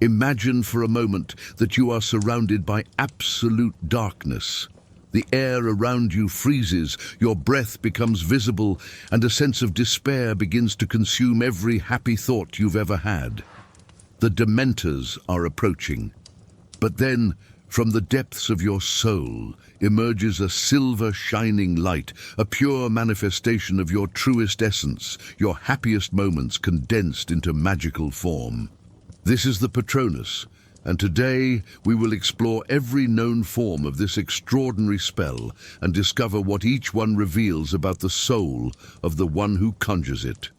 Imagine for a moment that you are surrounded by absolute darkness. The air around you freezes, your breath becomes visible, and a sense of despair begins to consume every happy thought you've ever had. The Dementors are approaching. But then, from the depths of your soul, emerges a silver shining light, a pure manifestation of your truest essence, your happiest moments condensed into magical form. This is the Patronus, and today we will explore every known form of this extraordinary spell and discover what each one reveals about the soul of the one who conjures it.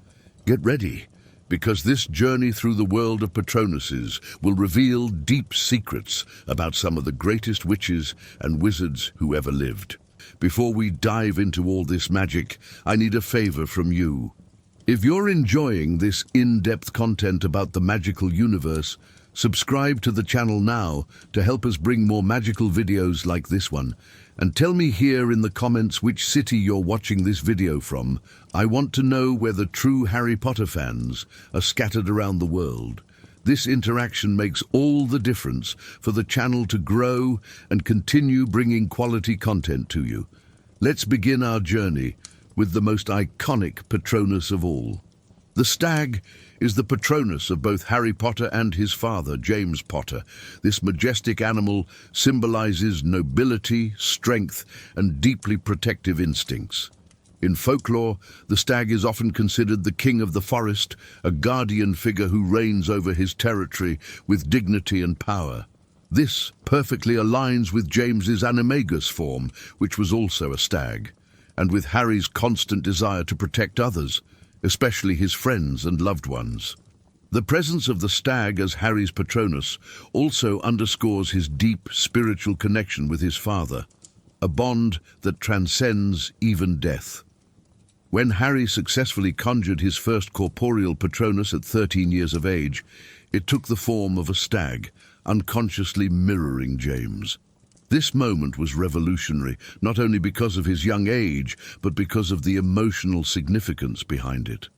Get ready, because this journey through the world of Patronuses will reveal deep secrets about some of the greatest witches and wizards who ever lived. Before we dive into all this magic, I need a favor from you. If you're enjoying this in-depth content about the magical universe, subscribe to the channel now to help us bring more magical videos like this one. And tell me here in the comments which city you're watching this video from. I want to know where the true Harry Potter fans are scattered around the world. This interaction makes all the difference for the channel to grow and continue bringing quality content to you. Let's begin our journey with the most iconic Patronus of all. The stag is the Patronus of both Harry Potter and his father, James Potter. This majestic animal symbolizes nobility, strength, and deeply protective instincts. In folklore, the stag is often considered the king of the forest, a guardian figure who reigns over his territory with dignity and power. This perfectly aligns with James's animagus form, which was also a stag, and with Harry's constant desire to protect others, especially his friends and loved ones. The presence of the stag as Harry's Patronus also underscores his deep spiritual connection with his father, a bond that transcends even death. When Harry successfully conjured his first corporeal Patronus at 13 years of age, it took the form of a stag, unconsciously mirroring James. This moment was revolutionary, not only because of his young age, but because of the emotional significance behind it.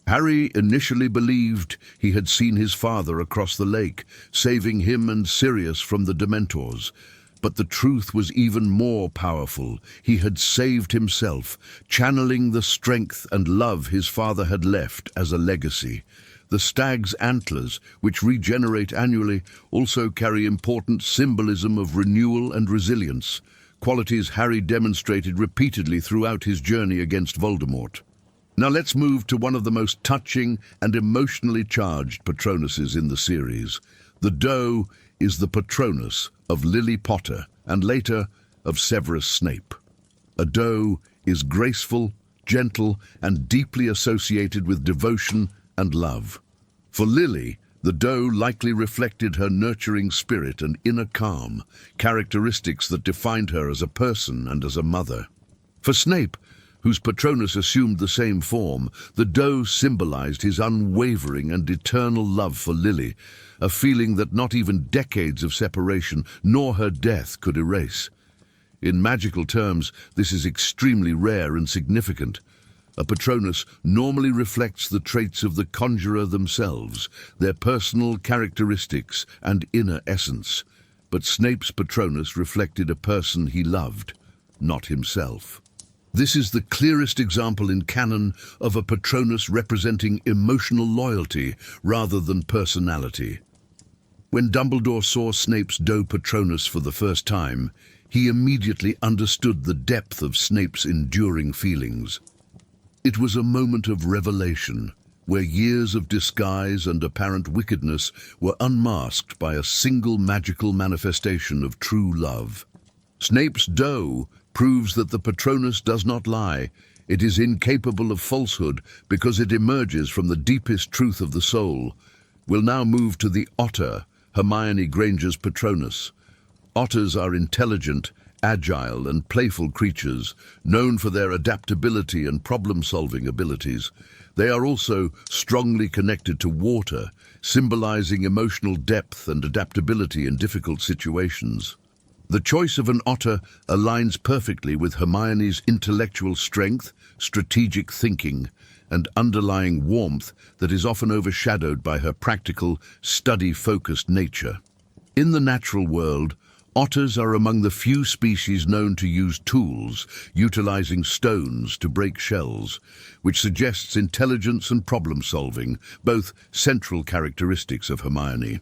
Harry initially believed he had seen his father across the lake, saving him and Sirius from the Dementors. But the truth was even more powerful. He had saved himself, channeling the strength and love his father had left as a legacy. The stag's antlers, which regenerate annually, also carry important symbolism of renewal and resilience, qualities Harry demonstrated repeatedly throughout his journey against Voldemort. Now let's move to one of the most touching and emotionally charged Patronuses in the series. The doe is the Patronus of Lily Potter and later of Severus Snape. A doe is graceful, gentle, and deeply associated with devotion and love. For Lily, the doe likely reflected her nurturing spirit and inner calm, characteristics that defined her as a person and as a mother. For Snape, whose Patronus assumed the same form, the doe symbolized his unwavering and eternal love for Lily, a feeling that not even decades of separation nor her death could erase. In magical terms, this is extremely rare and significant. A Patronus normally reflects the traits of the conjurer themselves, their personal characteristics and inner essence. But Snape's Patronus reflected a person he loved, not himself. This is the clearest example in canon of a Patronus representing emotional loyalty rather than personality. When Dumbledore saw Snape's doe Patronus for the first time, he immediately understood the depth of Snape's enduring feelings. It was a moment of revelation, where years of disguise and apparent wickedness were unmasked by a single magical manifestation of true love. Snape's doe proves that the Patronus does not lie. It is incapable of falsehood because it emerges from the deepest truth of the soul. We'll now move to the otter, Hermione Granger's Patronus. Otters are intelligent, agile and playful creatures, known for their adaptability and problem-solving abilities. They are also strongly connected to water, symbolizing emotional depth and adaptability in difficult situations. The choice of an otter aligns perfectly with Hermione's intellectual strength, strategic thinking, and underlying warmth that is often overshadowed by her practical, study-focused nature. In the natural world, otters are among the few species known to use tools, utilizing stones to break shells, which suggests intelligence and problem-solving, both central characteristics of Hermione.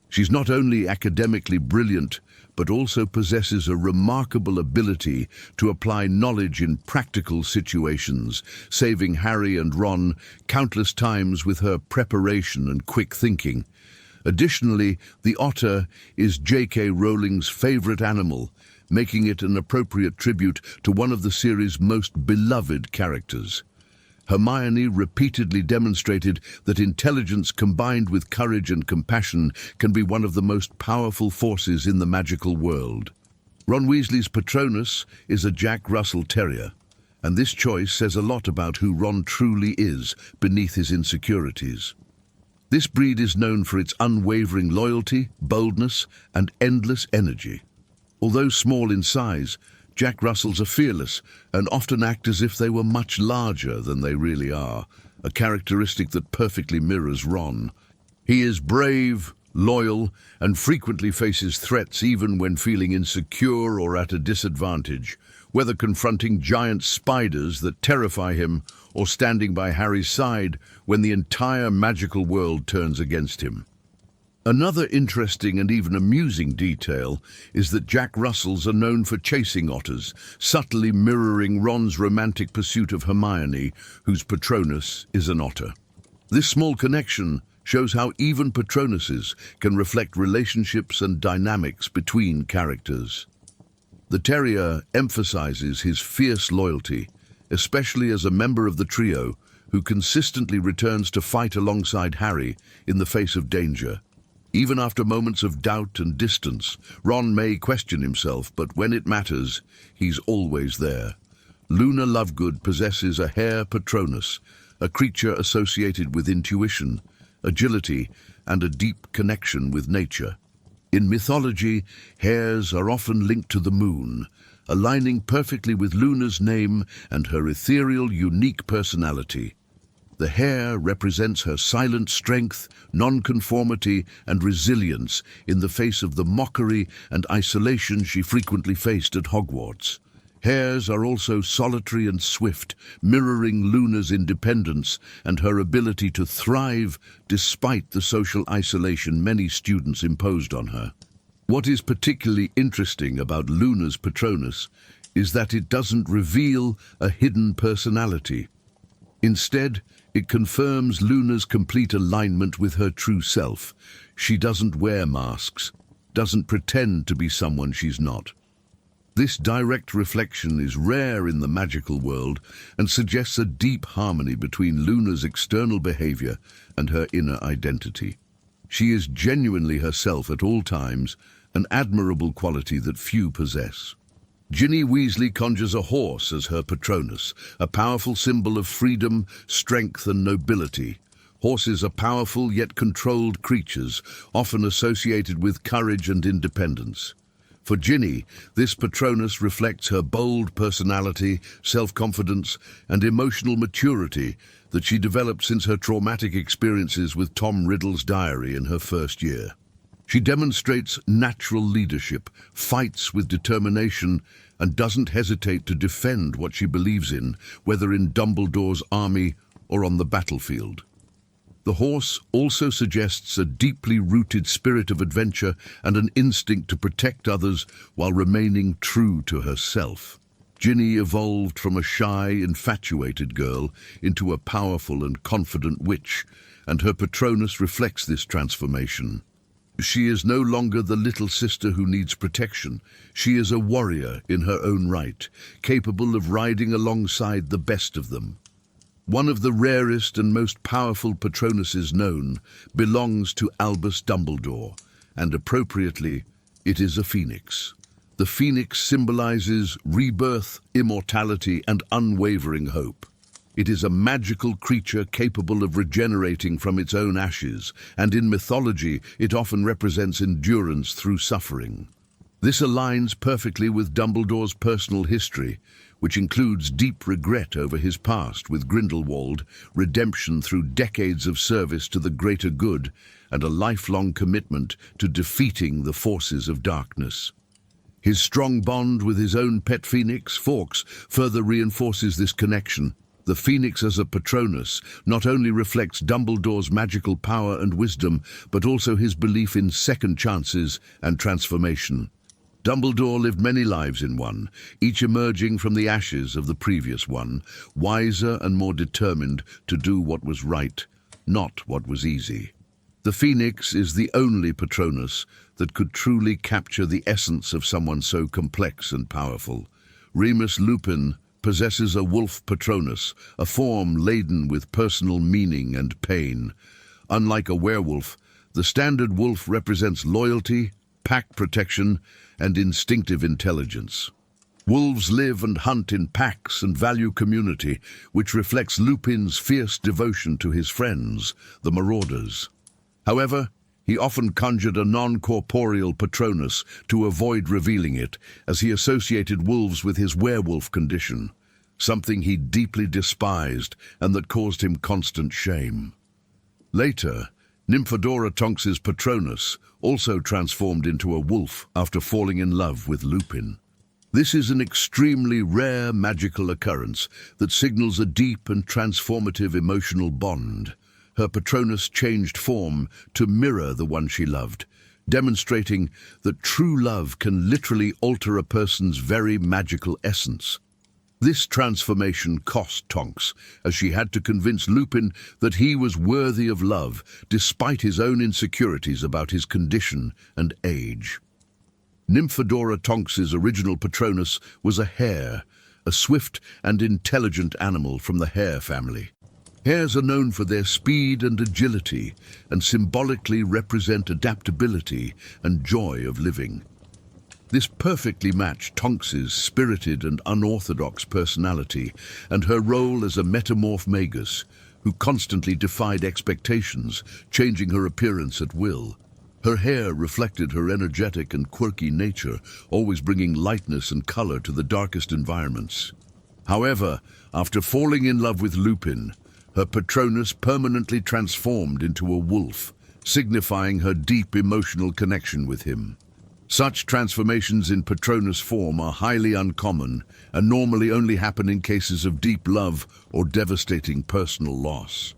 She's not only academically brilliant, but also possesses a remarkable ability to apply knowledge in practical situations, saving Harry and Ron countless times with her preparation and quick thinking. Additionally, the otter is J.K. Rowling's favorite animal, making it an appropriate tribute to one of the series' most beloved characters. Hermione repeatedly demonstrated that intelligence combined with courage and compassion can be one of the most powerful forces in the magical world. Ron Weasley's Patronus is a Jack Russell Terrier, and this choice says a lot about who Ron truly is beneath his insecurities. This breed is known for its unwavering loyalty, boldness, and endless energy. Although small in size, Jack Russells are fearless and often act as if they were much larger than they really are, a characteristic that perfectly mirrors Ron. He is brave, loyal, and frequently faces threats even when feeling insecure or at a disadvantage, whether confronting giant spiders that terrify him or standing by Harry's side when the entire magical world turns against him. Another interesting and even amusing detail is that Jack Russells are known for chasing otters, subtly mirroring Ron's romantic pursuit of Hermione, whose Patronus is an otter. This small connection shows how even Patronuses can reflect relationships and dynamics between characters. The terrier emphasizes his fierce loyalty, especially as a member of the trio who consistently returns to fight alongside Harry in the face of danger. Even after moments of doubt and distance, Ron may question himself, but when it matters, he's always there. Luna Lovegood possesses a hare Patronus, a creature associated with intuition, agility, and a deep connection with nature. In mythology, hares are often linked to the moon, aligning perfectly with Luna's name and her ethereal, unique personality. The hare represents her silent strength, nonconformity, and resilience in the face of the mockery and isolation she frequently faced at Hogwarts. Hares are also solitary and swift, mirroring Luna's independence and her ability to thrive despite the social isolation many students imposed on her. What is particularly interesting about Luna's Patronus is that it doesn't reveal a hidden personality. Instead, it confirms Luna's complete alignment with her true self. She doesn't wear masks, doesn't pretend to be someone she's not. This direct reflection is rare in the magical world and suggests a deep harmony between Luna's external behavior and her inner identity. She is genuinely herself at all times, an admirable quality that few possess. Ginny Weasley conjures a horse as her Patronus, a powerful symbol of freedom, strength, and nobility. Horses are powerful yet controlled creatures, often associated with courage and independence. For Ginny, this Patronus reflects her bold personality, self-confidence, and emotional maturity that she developed since her traumatic experiences with Tom Riddle's diary in her first year. She demonstrates natural leadership, fights with determination, and doesn't hesitate to defend what she believes in, whether in Dumbledore's army or on the battlefield. The horse also suggests a deeply rooted spirit of adventure and an instinct to protect others while remaining true to herself. Ginny evolved from a shy, infatuated girl into a powerful and confident witch, and her Patronus reflects this transformation. She is no longer the little sister who needs protection. She is a warrior in her own right, capable of riding alongside the best of them. One of the rarest and most powerful Patronuses known belongs to Albus Dumbledore, and appropriately, it is a phoenix. The phoenix symbolizes rebirth, immortality, and unwavering hope. It is a magical creature capable of regenerating from its own ashes, and in mythology, it often represents endurance through suffering. This aligns perfectly with Dumbledore's personal history, which includes deep regret over his past with Grindelwald, redemption through decades of service to the greater good, and a lifelong commitment to defeating the forces of darkness. His strong bond with his own pet phoenix, Fawkes, further reinforces this connection. The phoenix as a Patronus not only reflects Dumbledore's magical power and wisdom, but also his belief in second chances and transformation. Dumbledore lived many lives in one, each emerging from the ashes of the previous one, wiser and more determined to do what was right, not what was easy. The Phoenix is the only Patronus that could truly capture the essence of someone so complex and powerful. Remus Lupin possesses a wolf Patronus, a form laden with personal meaning and pain. Unlike a werewolf, the standard wolf represents loyalty, pack protection, and instinctive intelligence. Wolves live and hunt in packs and value community, which reflects Lupin's fierce devotion to his friends, the Marauders. However, he often conjured a non-corporeal Patronus to avoid revealing it, as he associated wolves with his werewolf condition, something he deeply despised and that caused him constant shame. Later, Nymphadora Tonks's Patronus also transformed into a wolf after falling in love with Lupin. This is an extremely rare magical occurrence that signals a deep and transformative emotional bond. Her Patronus changed form to mirror the one she loved, demonstrating that true love can literally alter a person's very magical essence. This transformation cost Tonks, as she had to convince Lupin that he was worthy of love, despite his own insecurities about his condition and age. Nymphadora Tonks's original Patronus was a hare, a swift and intelligent animal from the hare family. Hares are known for their speed and agility, and symbolically represent adaptability and joy of living. This perfectly matched Tonks's spirited and unorthodox personality and her role as a metamorph magus, who constantly defied expectations, changing her appearance at will. Her hair reflected her energetic and quirky nature, always bringing lightness and color to the darkest environments. However, after falling in love with Lupin, her Patronus permanently transformed into a wolf, signifying her deep emotional connection with him. Such transformations in Patronus form are highly uncommon and normally only happen in cases of deep love or devastating personal loss.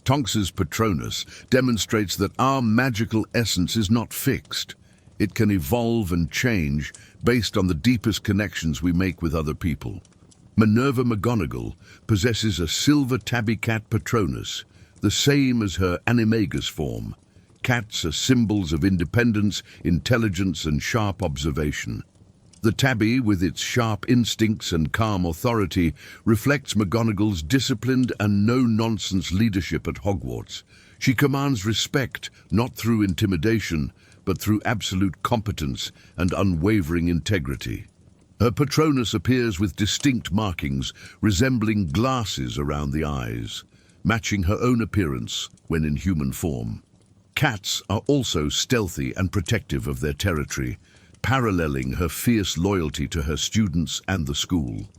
Tonks's Patronus demonstrates that our magical essence is not fixed. It can evolve and change based on the deepest connections we make with other people. Minerva McGonagall possesses a silver tabby cat Patronus, the same as her animagus form. Cats are symbols of independence, intelligence, and sharp observation. The tabby, with its sharp instincts and calm authority, reflects McGonagall's disciplined and no-nonsense leadership at Hogwarts. She commands respect, not through intimidation, but through absolute competence and unwavering integrity. Her Patronus appears with distinct markings resembling glasses around the eyes, matching her own appearance when in human form. Cats are also stealthy and protective of their territory, paralleling her fierce loyalty to her students and the school.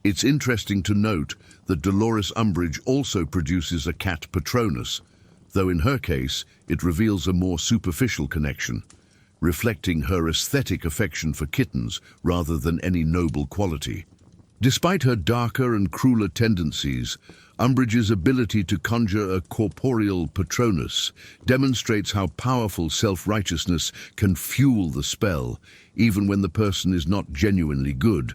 It's interesting to note that Dolores Umbridge also produces a cat Patronus, though in her case it reveals a more superficial connection, reflecting her aesthetic affection for kittens rather than any noble quality. Despite her darker and crueler tendencies, Umbridge's ability to conjure a corporeal Patronus demonstrates how powerful self-righteousness can fuel the spell, even when the person is not genuinely good.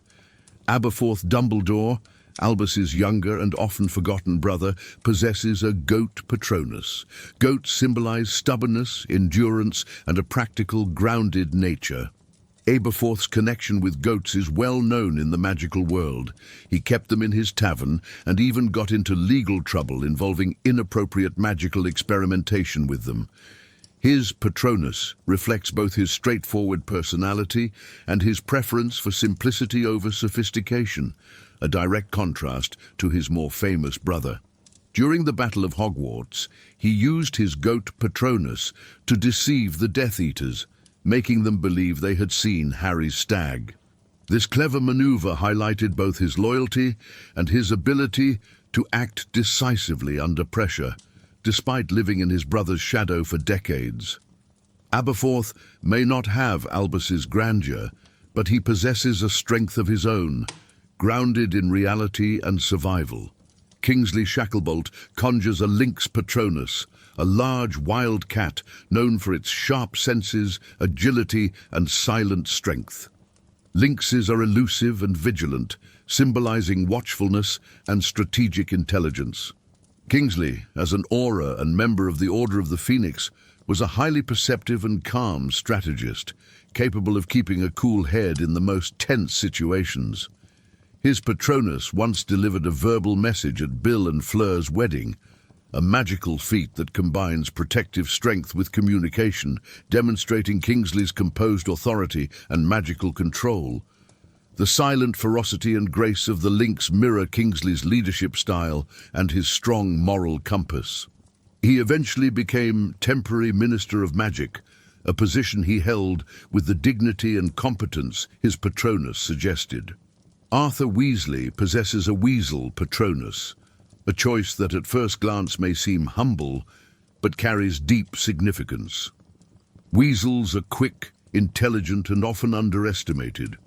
Aberforth Dumbledore, Albus's younger and often forgotten brother, possesses a goat Patronus. Goats symbolize stubbornness, endurance, and a practical, grounded nature. Aberforth's connection with goats is well known in the magical world. He kept them in his tavern and even got into legal trouble involving inappropriate magical experimentation with them. His Patronus reflects both his straightforward personality and his preference for simplicity over sophistication, a direct contrast to his more famous brother. During the Battle of Hogwarts, he used his goat Patronus to deceive the Death Eaters, making them believe they had seen Harry's stag. This clever maneuver highlighted both his loyalty and his ability to act decisively under pressure, despite living in his brother's shadow for decades. Aberforth may not have Albus's grandeur, but he possesses a strength of his own, grounded in reality and survival. Kingsley Shacklebolt conjures a lynx Patronus, a large wild cat known for its sharp senses, agility, and silent strength. Lynxes are elusive and vigilant, symbolizing watchfulness and strategic intelligence. Kingsley, as an aura and member of the Order of the Phoenix, was a highly perceptive and calm strategist, capable of keeping a cool head in the most tense situations. His Patronus once delivered a verbal message at Bill and Fleur's wedding, a magical feat that combines protective strength with communication, demonstrating Kingsley's composed authority and magical control. The silent ferocity and grace of the lynx mirror Kingsley's leadership style and his strong moral compass. He eventually became temporary Minister of Magic, a position he held with the dignity and competence his Patronus suggested. Arthur Weasley possesses a weasel Patronus, a choice that at first glance may seem humble, but carries deep significance. Weasels are quick, intelligent, and often underestimated.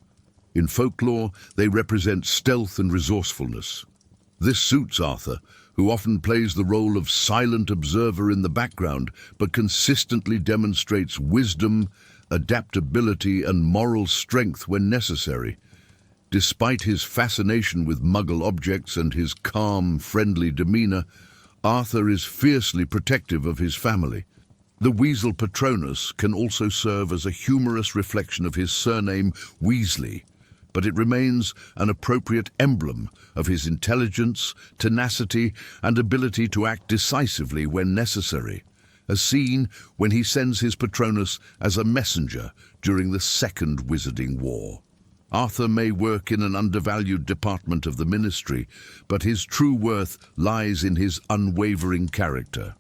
In folklore, they represent stealth and resourcefulness. This suits Arthur, who often plays the role of silent observer in the background, but consistently demonstrates wisdom, adaptability, and moral strength when necessary. Despite his fascination with Muggle objects and his calm, friendly demeanor, Arthur is fiercely protective of his family. The weasel Patronus can also serve as a humorous reflection of his surname Weasley, but it remains an appropriate emblem of his intelligence, tenacity, and ability to act decisively when necessary, as seen when he sends his Patronus as a messenger during the Second Wizarding War. Arthur may work in an undervalued department of the Ministry, but his true worth lies in his unwavering character.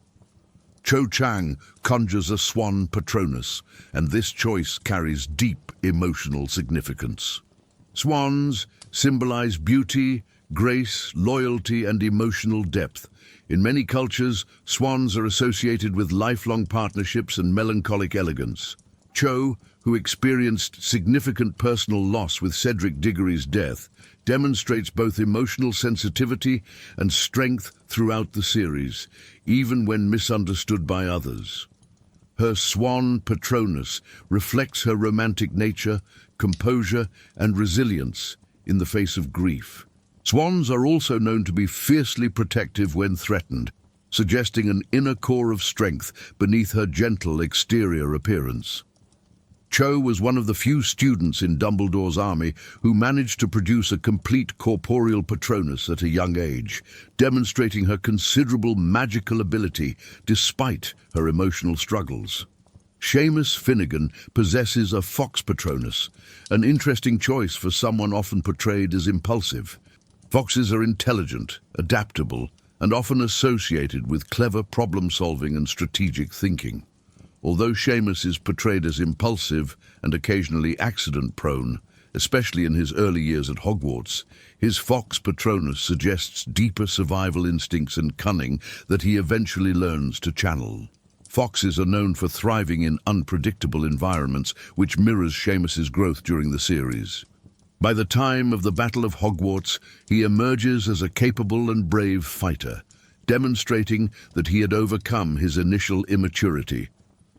Cho Chang conjures a swan Patronus, and this choice carries deep emotional significance. Swans symbolize beauty, grace, loyalty, and emotional depth. In many cultures, swans are associated with lifelong partnerships and melancholic elegance. Cho, who experienced significant personal loss with Cedric Diggory's death, demonstrates both emotional sensitivity and strength throughout the series, even when misunderstood by others. Her swan Patronus reflects her romantic nature, composure, and resilience in the face of grief. Swans are also known to be fiercely protective when threatened, suggesting an inner core of strength beneath her gentle exterior appearance. Cho was one of the few students in Dumbledore's army who managed to produce a complete corporeal Patronus at a young age, demonstrating her considerable magical ability despite her emotional struggles. Seamus Finnegan possesses a fox Patronus, an interesting choice for someone often portrayed as impulsive. Foxes are intelligent, adaptable, and often associated with clever problem-solving and strategic thinking. Although Seamus is portrayed as impulsive and occasionally accident-prone, especially in his early years at Hogwarts, his fox Patronus suggests deeper survival instincts and cunning that he eventually learns to channel. Foxes are known for thriving in unpredictable environments, which mirrors Seamus's growth during the series. By the time of the Battle of Hogwarts, he emerges as a capable and brave fighter, demonstrating that he had overcome his initial immaturity.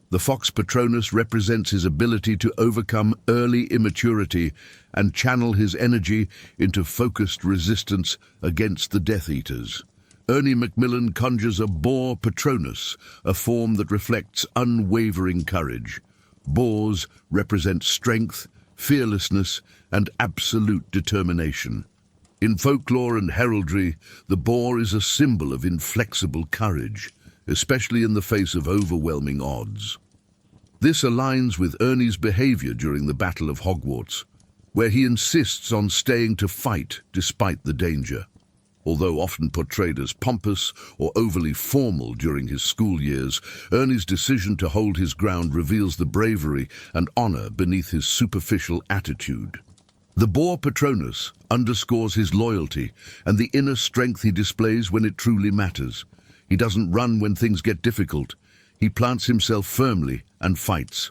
The fox Patronus represents his ability to overcome early immaturity and channel his energy into focused resistance against the Death Eaters. Ernie Macmillan conjures a boar Patronus, a form that reflects unwavering courage. Boars represent strength, fearlessness, and absolute determination. In folklore and heraldry, the boar is a symbol of inflexible courage, especially in the face of overwhelming odds. This aligns with Ernie's behavior during the Battle of Hogwarts, where he insists on staying to fight despite the danger. Although often portrayed as pompous or overly formal during his school years, Ernie's decision to hold his ground reveals the bravery and honor beneath his superficial attitude. The boar Patronus underscores his loyalty and the inner strength he displays when it truly matters. He doesn't run when things get difficult. He plants himself firmly and fights.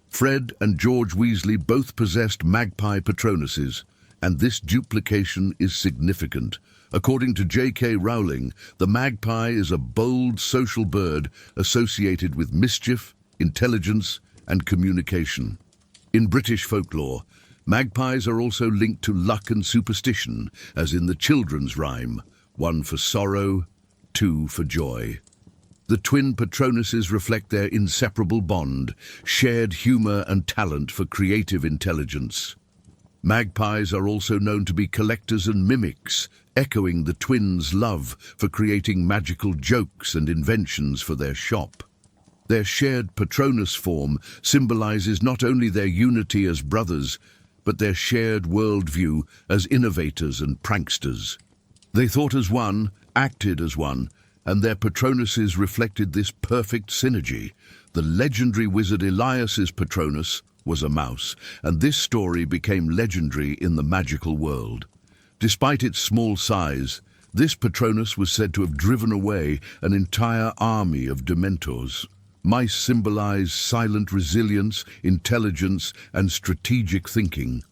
Fred and George Weasley both possessed magpie Patronuses, and this duplication is significant. According to J.K. Rowling, the magpie is a bold social bird associated with mischief, intelligence, and communication. In British folklore, magpies are also linked to luck and superstition, as in the children's rhyme, 1 for sorrow, 2 for joy. The twin Patronuses reflect their inseparable bond, shared humor and talent for creative intelligence. Magpies are also known to be collectors and mimics, echoing the twins' love for creating magical jokes and inventions for their shop. Their shared Patronus form symbolizes not only their unity as brothers, but their shared worldview as innovators and pranksters. They thought as one, acted as one, and their Patronuses reflected this perfect synergy. The legendary wizard Elias's Patronus was a mouse, and this story became legendary in the magical world. Despite its small size, this Patronus was said to have driven away an entire army of Dementors. Mice symbolize silent resilience, intelligence, and strategic thinking.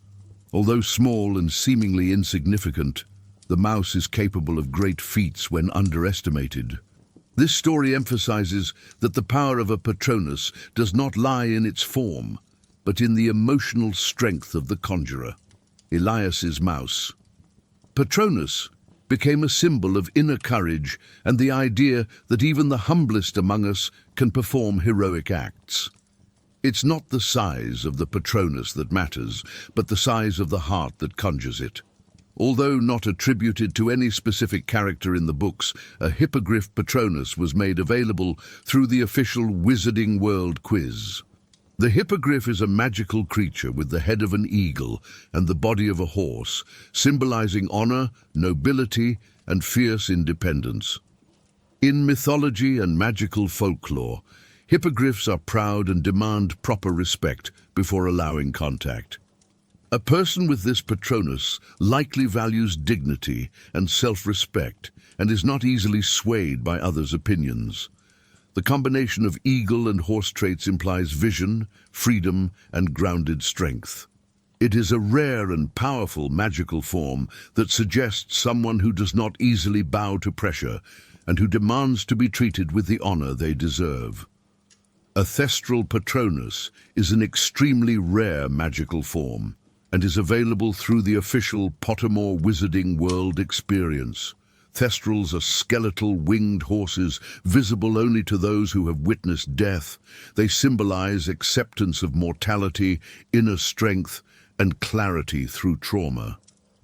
Although small and seemingly insignificant, the mouse is capable of great feats when underestimated. This story emphasizes that the power of a Patronus does not lie in its form, but in the emotional strength of the conjurer. Elias's mouse. Patronus became a symbol of inner courage and the idea that even the humblest among us can perform heroic acts. It's not the size of the Patronus that matters, but the size of the heart that conjures it. Although not attributed to any specific character in the books, a Hippogriff Patronus was made available through the official Wizarding World quiz. The Hippogriff is a magical creature with the head of an eagle and the body of a horse, symbolizing honor, nobility, and fierce independence. In mythology and magical folklore, hippogriffs are proud and demand proper respect before allowing contact. A person with this Patronus likely values dignity and self-respect and is not easily swayed by others' opinions. The combination of eagle and horse traits implies vision, freedom, and grounded strength. It is a rare and powerful magical form that suggests someone who does not easily bow to pressure and who demands to be treated with the honor they deserve. A Thestral Patronus is an extremely rare magical form and is available through the official Pottermore Wizarding World experience. Thestrals are skeletal winged horses, visible only to those who have witnessed death. They symbolize acceptance of mortality, inner strength, and clarity through trauma.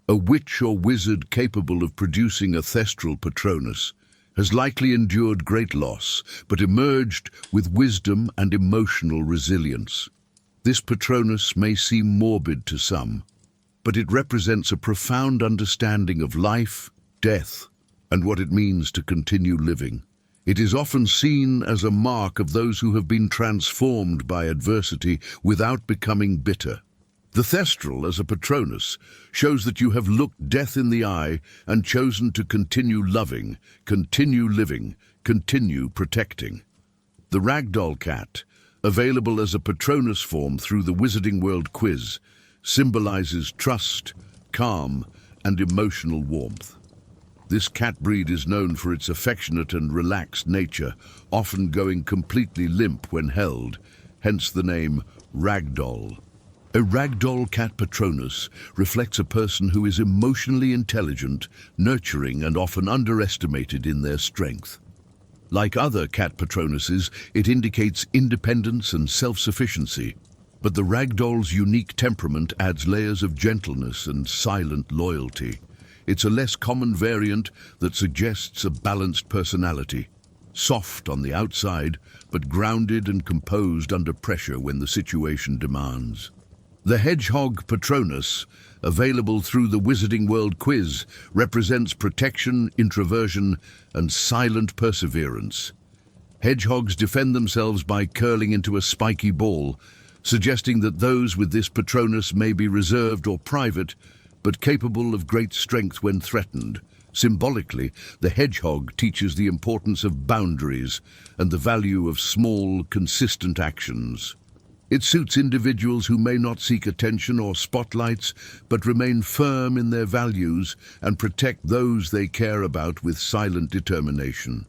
A witch or wizard capable of producing a Thestral Patronus has likely endured great loss, but emerged with wisdom and emotional resilience. This Patronus may seem morbid to some, but it represents a profound understanding of life, death, and what it means to continue living. It is often seen as a mark of those who have been transformed by adversity without becoming bitter. The Thestral, as a Patronus, shows that you have looked death in the eye and chosen to continue loving, continue living, continue protecting. The Ragdoll Cat, available as a Patronus form through the Wizarding World quiz, symbolizes trust, calm, and emotional warmth. This cat breed is known for its affectionate and relaxed nature, often going completely limp when held, hence the name Ragdoll. A Ragdoll Cat Patronus reflects a person who is emotionally intelligent, nurturing, and often underestimated in their strength. Like other cat Patronuses, it indicates independence and self-sufficiency, but the Ragdoll's unique temperament adds layers of gentleness and silent loyalty. It's a less common variant that suggests a balanced personality, soft on the outside, but grounded and composed under pressure when the situation demands. The hedgehog Patronus, available through the Wizarding World quiz, represents protection, introversion, and silent perseverance. Hedgehogs defend themselves by curling into a spiky ball, suggesting that those with this Patronus may be reserved or private, but capable of great strength when threatened. Symbolically, the hedgehog teaches the importance of boundaries and the value of small, consistent actions. It suits individuals who may not seek attention or spotlights, but remain firm in their values and protect those they care about with silent determination.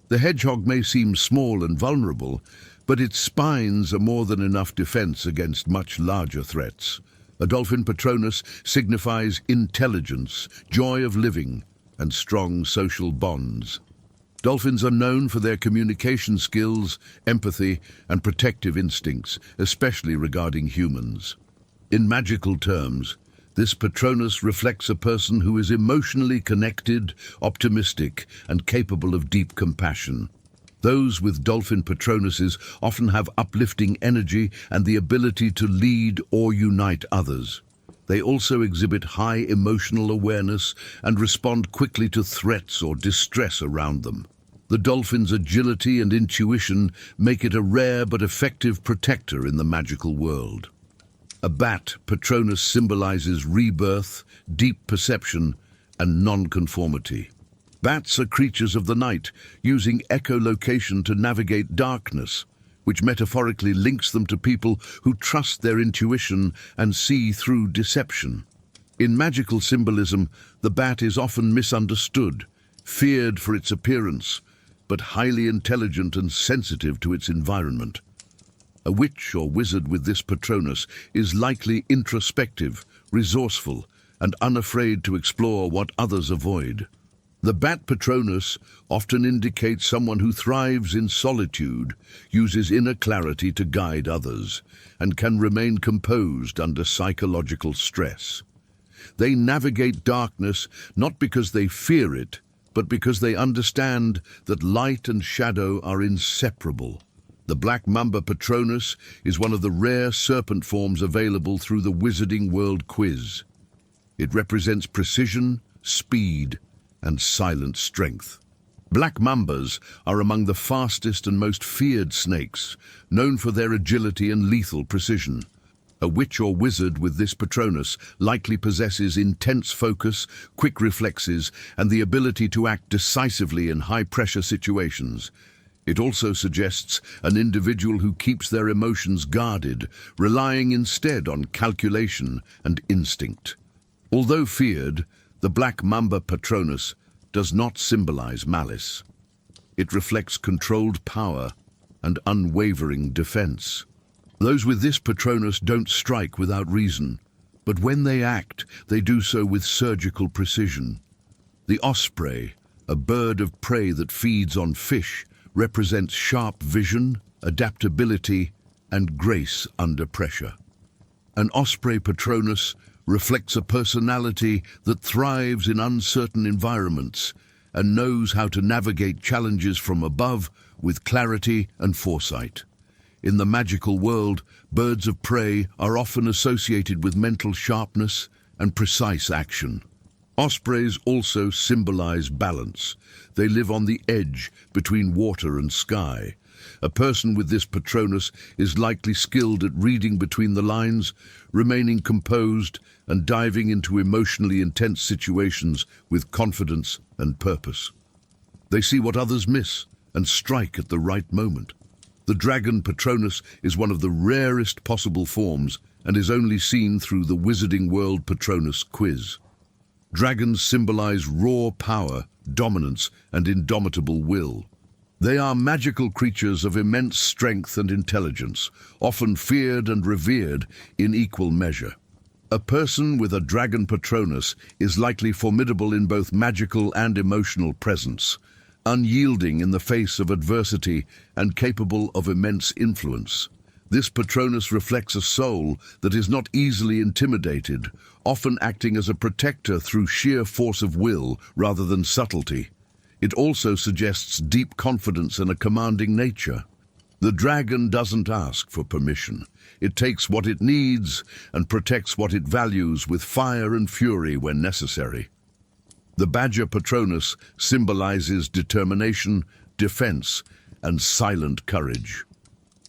The hedgehog may seem small and vulnerable, but its spines are more than enough defense against much larger threats. A dolphin Patronus signifies intelligence, joy of living, and strong social bonds. Dolphins are known for their communication skills, empathy, and protective instincts, especially regarding humans. In magical terms, this Patronus reflects a person who is emotionally connected, optimistic, and capable of deep compassion. Those with dolphin Patronuses often have uplifting energy and the ability to lead or unite others. They also exhibit high emotional awareness and respond quickly to threats or distress around them. The dolphin's agility and intuition make it a rare but effective protector in the magical world. A bat Patronus symbolizes rebirth, deep perception, and non-conformity. Bats are creatures of the night, using echolocation to navigate darkness, which metaphorically links them to people who trust their intuition and see through deception. In magical symbolism, the bat is often misunderstood, feared for its appearance, but highly intelligent and sensitive to its environment. A witch or wizard with this Patronus is likely introspective, resourceful, and unafraid to explore what others avoid. The bat Patronus often indicates someone who thrives in solitude, uses inner clarity to guide others, and can remain composed under psychological stress. They navigate darkness not because they fear it, but because they understand that light and shadow are inseparable. The Black Mamba Patronus is one of the rare serpent forms available through the Wizarding World quiz. It represents precision, speed, and silent strength. Black mambas are among the fastest and most feared snakes, known for their agility and lethal precision. A witch or wizard with this Patronus likely possesses intense focus, quick reflexes, and the ability to act decisively in high-pressure situations. It also suggests an individual who keeps their emotions guarded, relying instead on calculation and instinct. Although feared, the Black Mamba Patronus does not symbolize malice. It reflects controlled power and unwavering defense. Those with this Patronus don't strike without reason, but when they act, they do so with surgical precision. The osprey, a bird of prey that feeds on fish, represents sharp vision, adaptability, and grace under pressure. An osprey Patronus reflects a personality that thrives in uncertain environments and knows how to navigate challenges from above with clarity and foresight. In the magical world, birds of prey are often associated with mental sharpness and precise action. Ospreys also symbolize balance. They live on the edge between water and sky. A person with this Patronus is likely skilled at reading between the lines, remaining composed, and diving into emotionally intense situations with confidence and purpose. They see what others miss and strike at the right moment. The dragon Patronus is one of the rarest possible forms and is only seen through the Wizarding World Patronus quiz. Dragons symbolize raw power, dominance, and indomitable will. They are magical creatures of immense strength and intelligence, often feared and revered in equal measure. A person with a dragon Patronus is likely formidable in both magical and emotional presence, unyielding in the face of adversity and capable of immense influence. This Patronus reflects a soul that is not easily intimidated, often acting as a protector through sheer force of will rather than subtlety. It also suggests deep confidence and a commanding nature. The dragon doesn't ask for permission. It takes what it needs and protects what it values with fire and fury when necessary. The badger Patronus symbolizes determination, defense, and silent courage.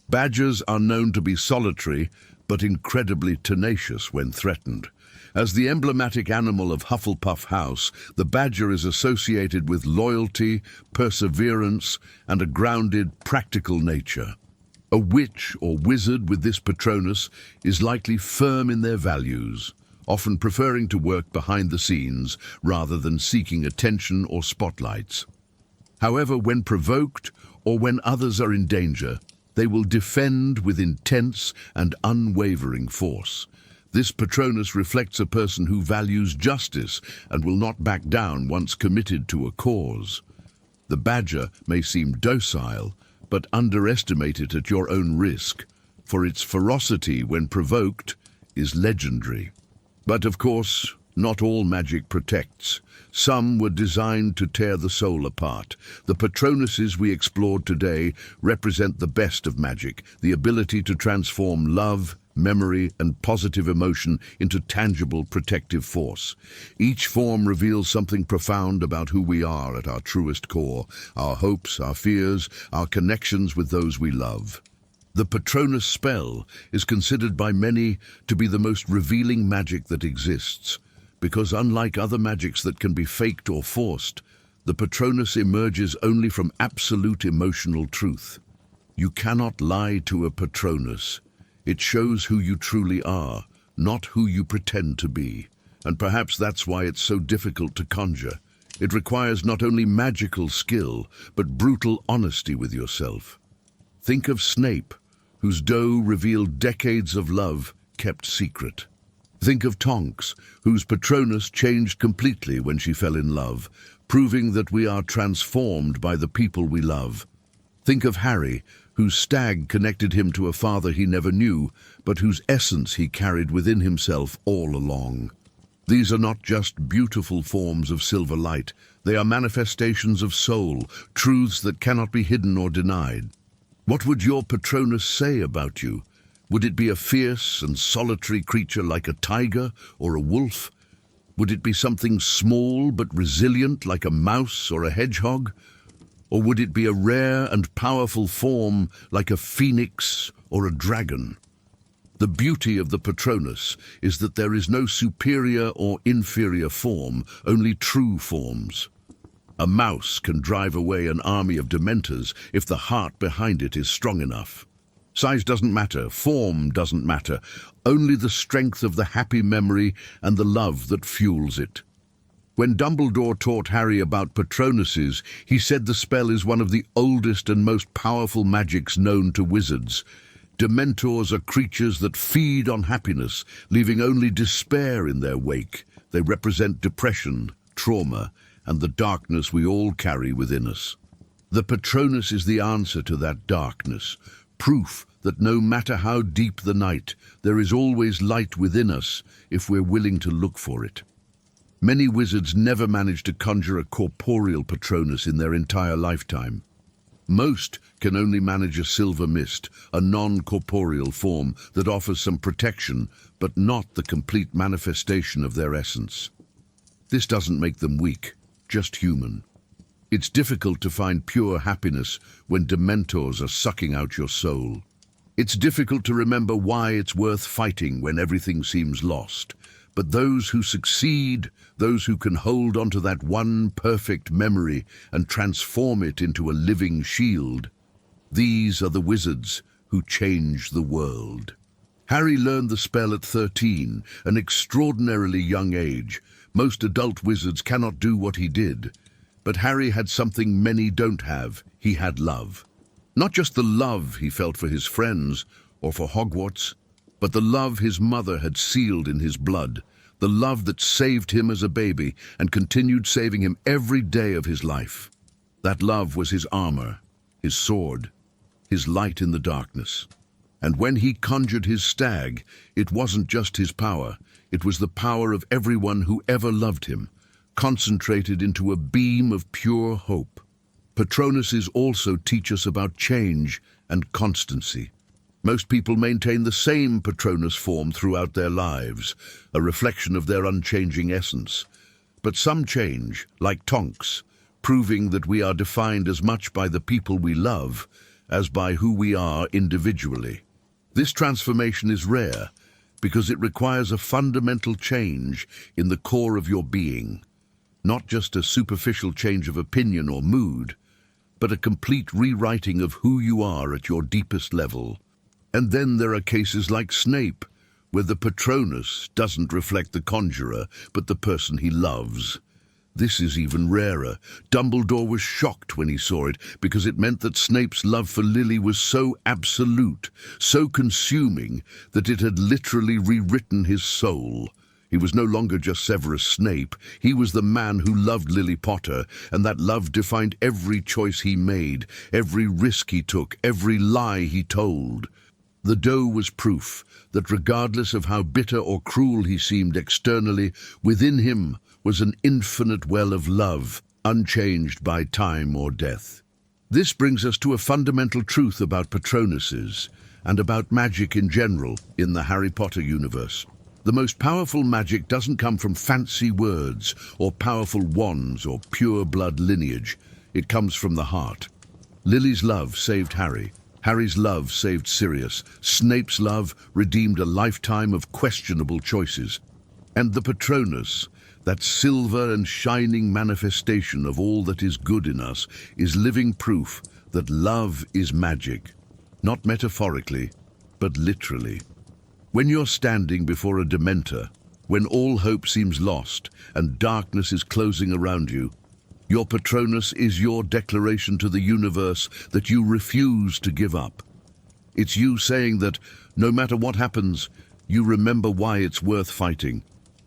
Badgers are known to be solitary, but incredibly tenacious when threatened. As the emblematic animal of Hufflepuff House, the badger is associated with loyalty, perseverance, and a grounded, practical nature. A witch or wizard with this Patronus is likely firm in their values, often preferring to work behind the scenes rather than seeking attention or spotlights. However, when provoked or when others are in danger, they will defend with intense and unwavering force. This Patronus reflects a person who values justice and will not back down once committed to a cause. The badger may seem docile, but underestimate it at your own risk, for its ferocity when provoked is legendary. But of course, not all magic protects. Some were designed to tear the soul apart. The Patronuses we explored today represent the best of magic, the ability to transform love, memory, and positive emotion into tangible protective force. Each form reveals something profound about who we are at our truest core, our hopes, our fears, our connections with those we love. The Patronus spell is considered by many to be the most revealing magic that exists, because unlike other magics that can be faked or forced, the Patronus emerges only from absolute emotional truth. You cannot lie to a Patronus. It shows who you truly are, not who you pretend to be. And perhaps that's why it's so difficult to conjure. It requires not only magical skill, but brutal honesty with yourself. Think of Snape, whose doe revealed decades of love kept secret. Think of Tonks, whose Patronus changed completely when she fell in love, proving that we are transformed by the people we love. Think of Harry, whose stag connected him to a father he never knew, but whose essence he carried within himself all along. These are not just beautiful forms of silver light. They are manifestations of soul, truths that cannot be hidden or denied. What would your Patronus say about you? Would it be a fierce and solitary creature like a tiger or a wolf? Would it be something small but resilient like a mouse or a hedgehog? Or would it be a rare and powerful form like a phoenix or a dragon? The beauty of the Patronus is that there is no superior or inferior form, only true forms. A mouse can drive away an army of dementors if the heart behind it is strong enough. Size doesn't matter, form doesn't matter, only the strength of the happy memory and the love that fuels it. When Dumbledore taught Harry about Patronuses, he said the spell is one of the oldest and most powerful magics known to wizards. Dementors are creatures that feed on happiness, leaving only despair in their wake. They represent depression, trauma, and the darkness we all carry within us. The Patronus is the answer to that darkness, proof that no matter how deep the night, there is always light within us if we're willing to look for it. Many wizards never manage to conjure a corporeal Patronus in their entire lifetime. Most can only manage a silver mist, a non-corporeal form that offers some protection, but not the complete manifestation of their essence. This doesn't make them weak, just human. It's difficult to find pure happiness when dementors are sucking out your soul. It's difficult to remember why it's worth fighting when everything seems lost. But those who succeed, those who can hold onto that one perfect memory and transform it into a living shield, these are the wizards who change the world. Harry learned the spell at 13, an extraordinarily young age. Most adult wizards cannot do what he did. But Harry had something many don't have. He had love. Not just the love he felt for his friends or for Hogwarts, but the love his mother had sealed in his blood, the love that saved him as a baby and continued saving him every day of his life. That love was his armor, his sword, his light in the darkness. And when he conjured his stag, it wasn't just his power, it was the power of everyone who ever loved him, concentrated into a beam of pure hope. Patronuses also teach us about change and constancy. Most people maintain the same Patronus form throughout their lives, a reflection of their unchanging essence. But some change, like Tonks, proving that we are defined as much by the people we love as by who we are individually. This transformation is rare because it requires a fundamental change in the core of your being, not just a superficial change of opinion or mood, but a complete rewriting of who you are at your deepest level. And then there are cases like Snape, where the Patronus doesn't reflect the conjurer, but the person he loves. This is even rarer. Dumbledore was shocked when he saw it, because it meant that Snape's love for Lily was so absolute, so consuming, that it had literally rewritten his soul. He was no longer just Severus Snape. He was the man who loved Lily Potter, and that love defined every choice he made, every risk he took, every lie he told. The doe was proof that regardless of how bitter or cruel he seemed externally, within him was an infinite well of love, unchanged by time or death. This brings us to a fundamental truth about Patronuses, and about magic in general in the Harry Potter universe. The most powerful magic doesn't come from fancy words, or powerful wands, or pure blood lineage. It comes from the heart. Lily's love saved Harry. Harry's love saved Sirius. Snape's love redeemed a lifetime of questionable choices. And the Patronus, that silver and shining manifestation of all that is good in us, is living proof that love is magic, not metaphorically, but literally. When you're standing before a Dementor, when all hope seems lost and darkness is closing around you, your Patronus is your declaration to the universe that you refuse to give up. It's you saying that, no matter what happens, you remember why it's worth fighting.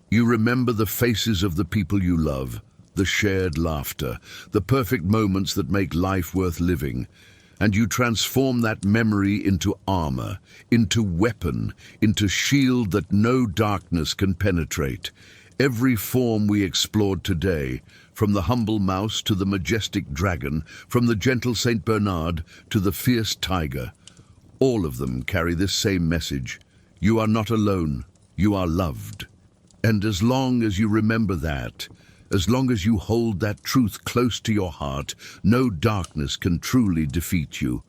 You remember the faces of the people you love, the shared laughter, the perfect moments that make life worth living, and you transform that memory into armor, into weapon, into shield that no darkness can penetrate. Every form we explored today, from the humble mouse to the majestic dragon, from the gentle Saint Bernard to the fierce tiger, all of them carry this same message. You are not alone, you are loved. And as long as you remember that, as long as you hold that truth close to your heart, no darkness can truly defeat you.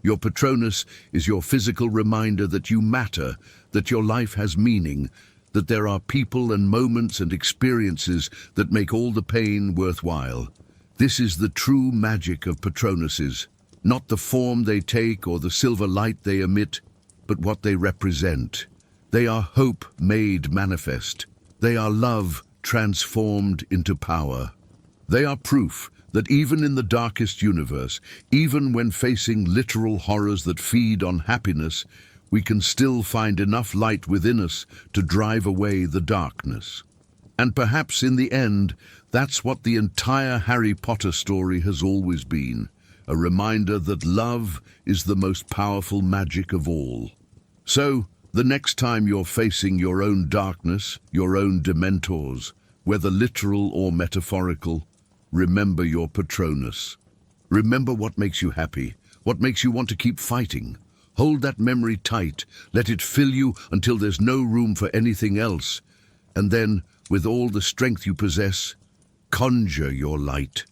Your Patronus is your physical reminder that you matter, that your life has meaning, that there are people and moments and experiences that make all the pain worthwhile. This is the true magic of Patronuses, not the form they take or the silver light they emit, but what they represent. They are hope made manifest. They are love transformed into power. They are proof that even in the darkest universe, even when facing literal horrors that feed on happiness, we can still find enough light within us to drive away the darkness. And perhaps in the end, that's what the entire Harry Potter story has always been, a reminder that love is the most powerful magic of all. So, the next time you're facing your own darkness, your own Dementors, whether literal or metaphorical, remember your Patronus. Remember what makes you happy, what makes you want to keep fighting. Hold that memory tight, let it fill you until there's no room for anything else. And then, with all the strength you possess, conjure your light.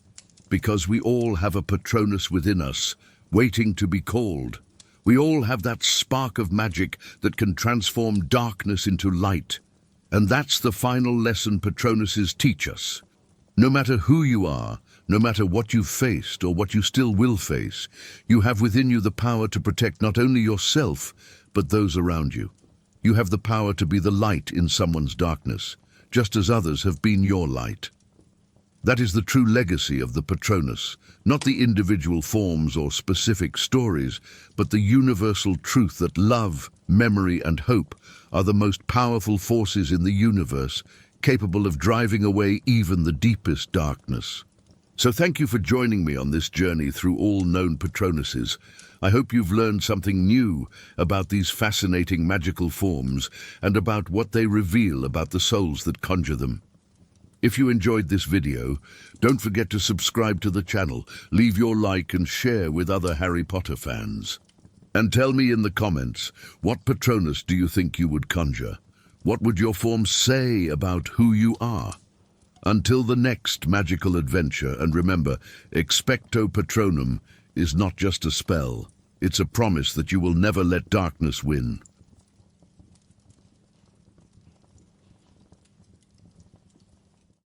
Because we all have a Patronus within us, waiting to be called. We all have that spark of magic that can transform darkness into light. And that's the final lesson Patronuses teach us. No matter who you are, no matter what you've faced or what you still will face, you have within you the power to protect not only yourself, but those around you. You have the power to be the light in someone's darkness, just as others have been your light. That is the true legacy of the Patronus, not the individual forms or specific stories, but the universal truth that love, memory, and hope are the most powerful forces in the universe, capable of driving away even the deepest darkness. So thank you for joining me on this journey through all known Patronuses. I hope you've learned something new about these fascinating magical forms and about what they reveal about the souls that conjure them. If you enjoyed this video, don't forget to subscribe to the channel, leave your like and share with other Harry Potter fans. And tell me in the comments, what Patronus do you think you would conjure? What would your form say about who you are? Until the next magical adventure, and remember, Expecto Patronum is not just a spell, it's a promise that you will never let darkness win.